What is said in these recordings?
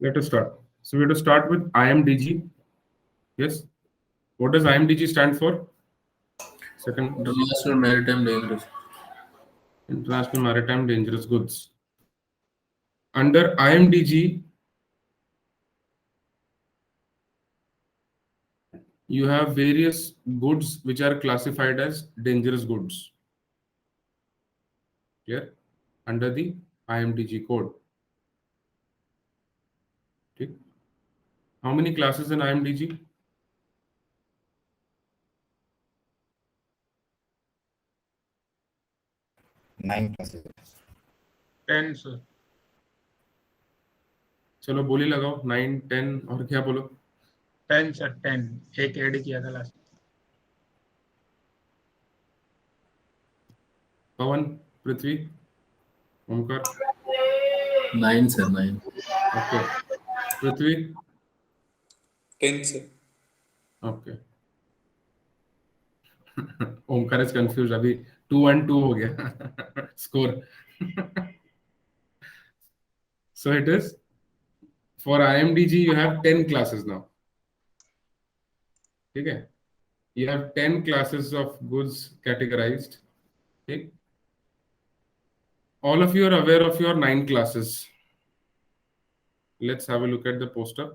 Let us start. So we have to start with IMDG. Yes. What does IMDG stand for? Second, International Maritime Dangerous. International Maritime Dangerous Goods. Under IMDG, you have various goods which are classified as dangerous goods. Clear? Under the IMDG code. Okay. How many classes in IMDG? 9 classes. 10 sir. चलो बोली लगाओ 9, 10 और क्या बोलो? 10 sir 10 एक add किया था last. Pawan, Prithvi, Omkar. 9 sir, 9. Okay. Prithvi. 10 sir. Okay. Omkar is confuse. अभी 2-2 हो गया score. So it is for IMDG you have 10 classes now. ठीक है? You have 10 classes of goods categorized. Okay? All of you are aware of your 9 classes. Let's have a look at the poster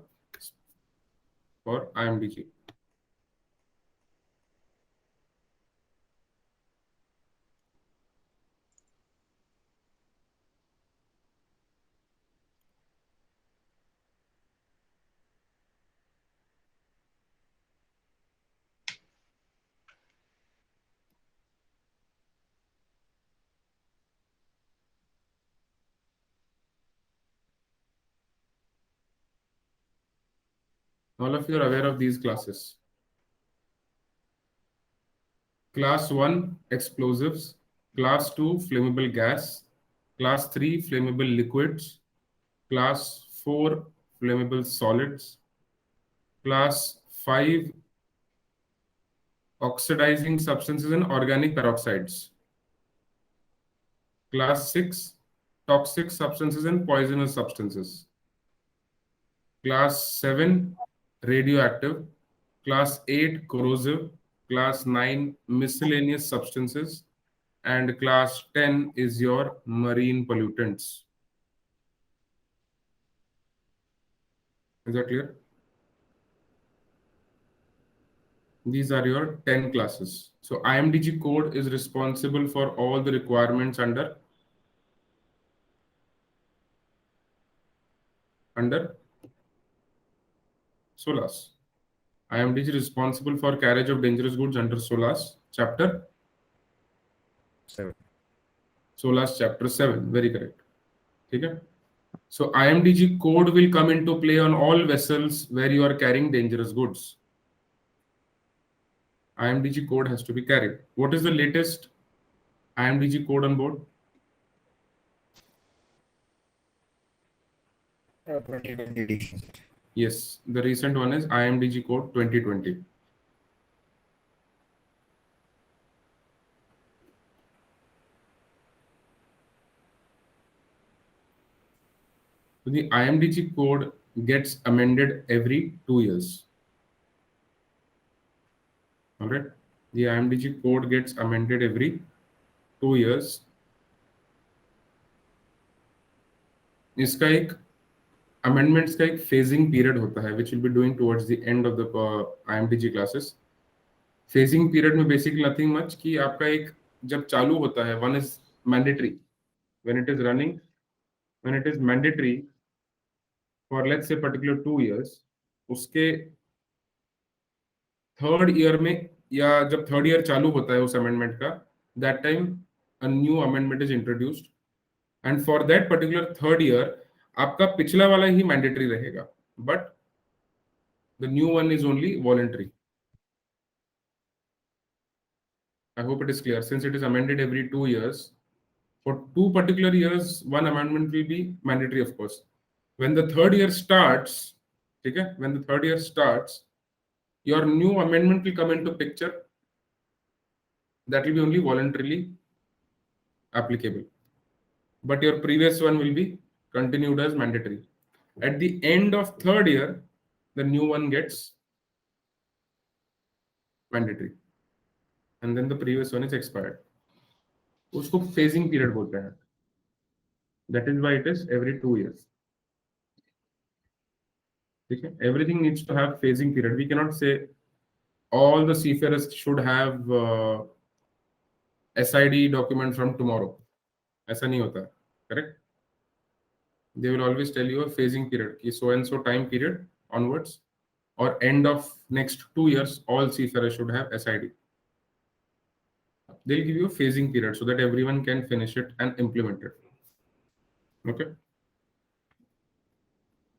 for IMDG. All of you are aware of these classes. Class 1, explosives. Class 2, flammable gas. Class 3, flammable liquids. Class 4, flammable solids. Class 5, oxidizing substances and organic peroxides. Class 6, toxic substances and poisonous substances. Class 7, radioactive. Class 8, corrosive. Class 9, miscellaneous substances. And class 10 is your marine pollutants. Is that clear? These are your 10 classes. So IMDG code is responsible for all the requirements under SOLAS. IMDG is responsible for carriage of dangerous goods under SOLAS chapter 7. SOLAS chapter 7. Very correct. Okay? So IMDG code will come into play on all vessels where you are carrying dangerous goods. IMDG code has to be carried. What is the latest IMDG code on board? 2020 edition. Yes, the recent one is IMDG code 2020. So the IMDG code gets amended every 2 years. All right. The IMDG code gets amended every 2 years. इसका एक amendments का एक phasing period होता है, which will be doing towards the end of the IMDG classes. Phasing period में basically nothing much कि आपका एक जब चालू होता है, one is mandatory. When it is running, when it is mandatory for let's say particular 2 years, उसके third year में या जब थर्ड ईयर चालू होता है उस अमेंडमेंट का, that time a new amendment is introduced and for that particular third year आपका पिछला वाला ही मैंडेटरी रहेगा, but the new one is only voluntary. I hope it is clear. Since it is amended every 2 years, for 2 particular years one amendment will be mandatory, of course. When the third year starts, okay, when the third year starts, your new amendment will come into picture. That will be only voluntarily applicable, but your previous one will be continued as mandatory. At the end of third year, the new one gets mandatory, and then the previous one is expired. उसको phasing period बोलते हैं. That is why it is every 2 years. Okay? Everything needs to have phasing period. We cannot say all the seafarers should have SID document from tomorrow. ऐसा नहीं होता, correct? They will always tell you a phasing period, कि so and so time period onwards, or end of next 2 years, all seafarers should have SID. They'll give you a phasing period so that everyone can finish it and implement it. Okay.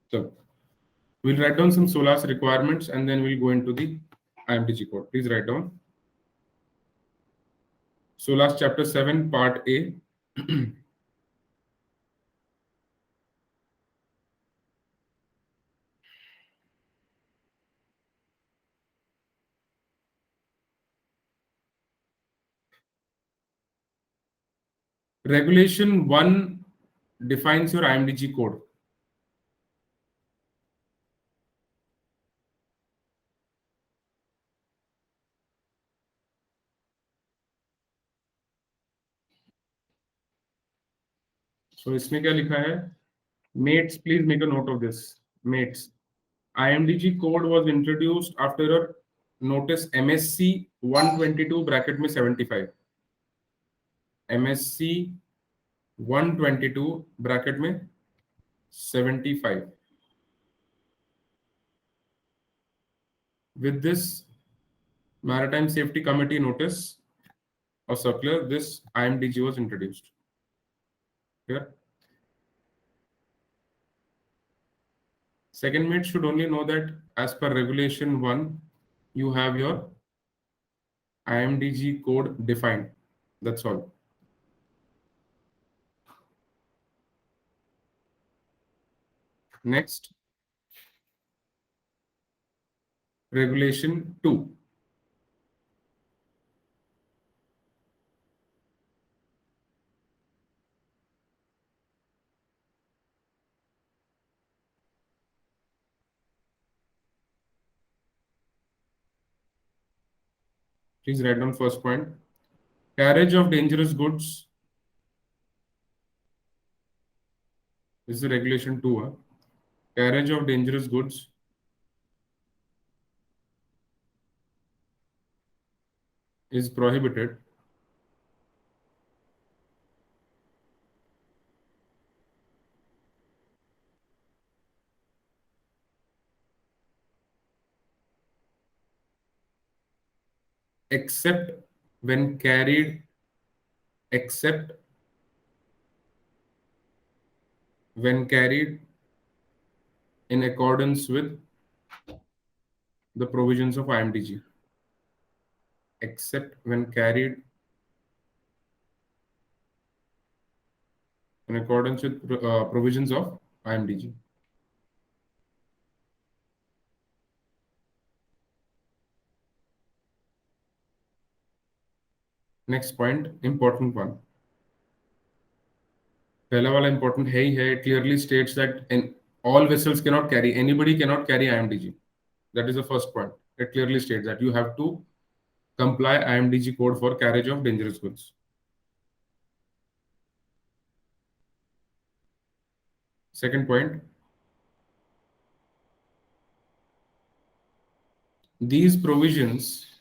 So we'll write down some SOLAS requirements and then we'll go into the IMDG code. Please write down. SOLAS chapter 7, part A. Regulation 1 defines your IMDG code. So इसमें क्या लिखा है? Mates, please make a note of this. Mates, IMDG code was introduced after a notice MSC 122 bracket में 75. MSC 122 bracket में 75. With this Maritime Safety Committee notice or circular, this IMDG was introduced. Clear? Second mate should only know that as per regulation 1, you have your IMDG code defined. That's all. Next, regulation 2. Please write down first point. Carriage of dangerous goods. This is regulation 2. Carriage of dangerous goods is prohibited except when carried in accordance with the provisions of IMDG. Except when carried in accordance with provisions of IMDG. Next point, important one. पहला वाला important है ही है. It clearly states that all vessels cannot carry, anybody cannot carry IMDG. That is the first point. It clearly states that you have to comply IMDG code for carriage of dangerous goods. Second point, these provisions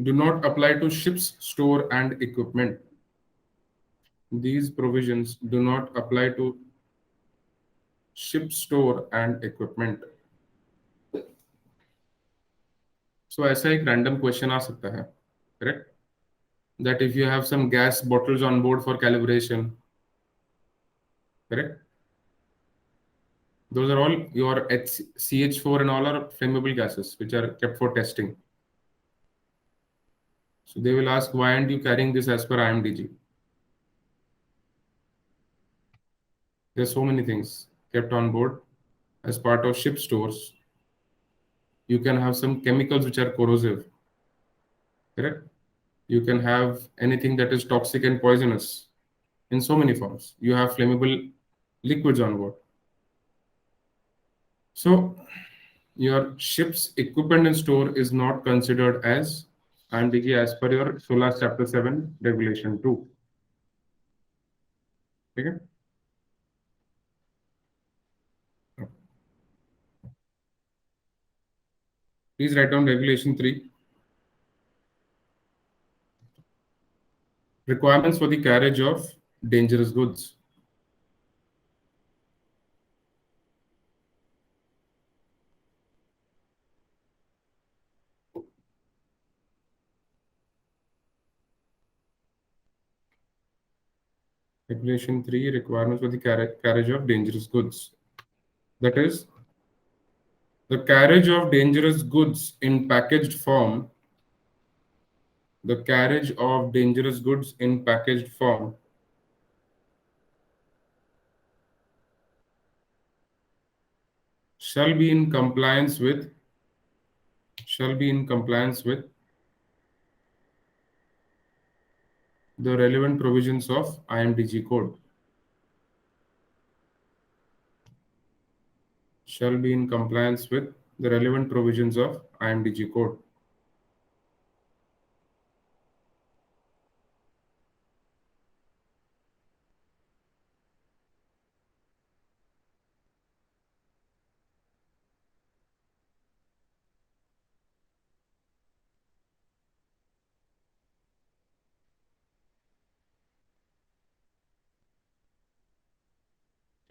do not apply to ships, store and equipment. These provisions do not apply to ship, store and equipment. So ऐसा एक random question आ सकता है, correct? That if you have some gas bottles on board for calibration, correct? Those are all your CH4 and all are flammable gases which are kept for testing. So they will ask, why aren't you carrying this as per IMDG? There's so many things kept on board as part of ship stores. You can have some chemicals which are corrosive. correct? You can have anything that is toxic and poisonous in so many forms. You have flammable liquids on board. So your ship's equipment and store is not considered as IMDG as per your SOLAS Chapter 7 Regulation 2. Okay? Please write down Regulation 3. Requirements for the carriage of dangerous goods. Regulation 3, requirements for the carriage of dangerous goods. That is, the carriage of dangerous goods in packaged form, the carriage of dangerous goods in packaged form shall be in compliance with the relevant provisions of IMDG code. Shall be in compliance with the relevant provisions of IMDG code.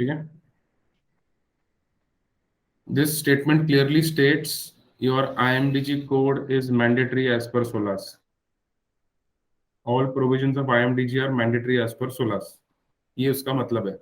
Okay? This statement clearly states your IMDG code is mandatory as per SOLAS. All provisions of IMDG are mandatory as per SOLAS. ये उसका मतलब है.